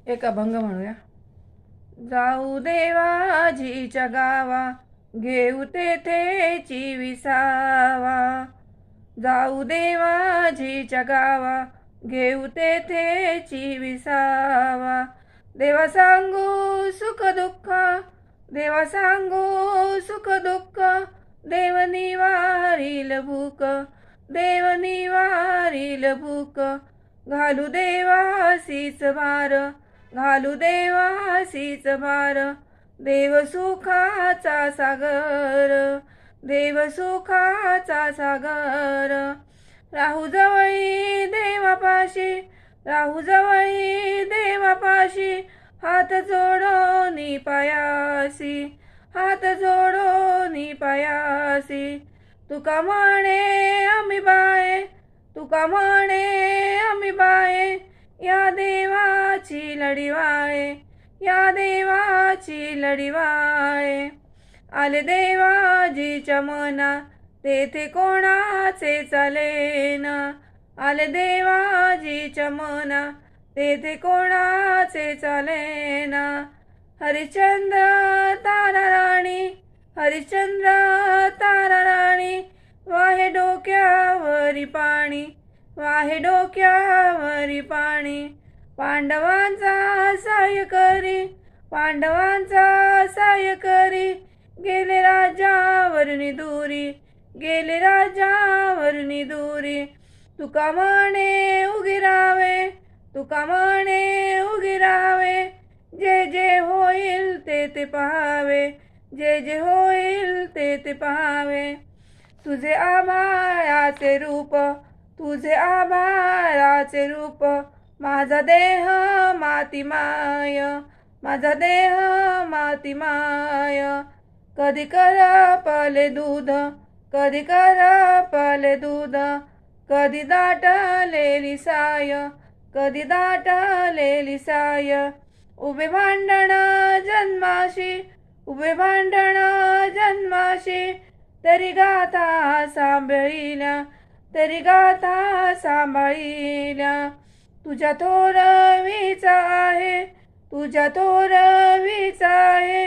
एक अभंग म्हणूया. जाऊ देवाजीच्या गावा, घेऊ तेथेची विसावा. जाऊ देवाजीच्या गावा, घेऊ तेथेची विसावा. देवा सांगू सुख दुःख, देवा सांगू सुख दुःख. देव निवारील भूक, देव निवारील भूक. घालू देवासीच भार, घालू देवासीच भार. देव सुखाचा सागर, देव सुखाचा सागर. राहू जवळी देवापाशी, राहू जवळी देवापाशी. हात जोडोनी पायासी, हात जोडोनी पायासी. तुका म्हणे आम्ही बाये, तुका म्हणे आम्ही बाये. या देवाची लढीवाय, या देवाची लढीवाय. आले देवाजीच्या मना, तेथे कोणाचे चालेना. आले देवाजीच्या मना, तेथे कोणाचे चालेना. हरिश्चंद्र तारा राणी, हरिश्चंद्र तारा राणी. वाहे डोक्यावरी पाणी, वाहे डोक्यावरी पाणी. पांडवांचा साय करी, पांडवांचा साय करी. गेले राजावरुनी दूरी, गेले राजावरुनी दूरी. तुका म्हणे उगी राहावे, तुका म्हणे उगी राहावे. जे जे होईल ते ते पहावे, जे जे होईल ते ते पहावे. तुझे आभाळाचे रूप, तुझे आभाळाचे रूप. माझा देह माती माय, माझा देह माती माय. कधी करपले दूध, कधी करपले दूध. कधी दाटलेली साय, कधी दाटलेली साय. उभे भांडण जन्माशी, उभे भांडण जन्माशी. तरी गाथा सांभाळिल्या, तरी गाथा सांभाळिल्या. तुझ्या थोरवीचा आहे, तुझ्या थोरवीचा आहे.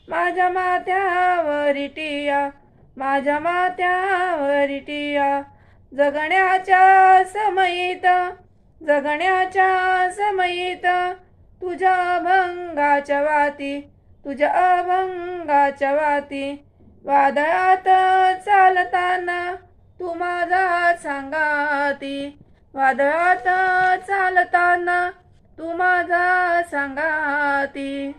माझ्या माथ्यावरी टिया, माझ्या माथ्यावरी टिया. जगण्याच्या समयीत, जगण्याच्या समयीत. तुझ्या अभंगाच्या वाती, तुझ्या अभंगाच्या वाती. वादळात चालताना तू माझा संगाती, वादळात चालताना तू माझा संगाती.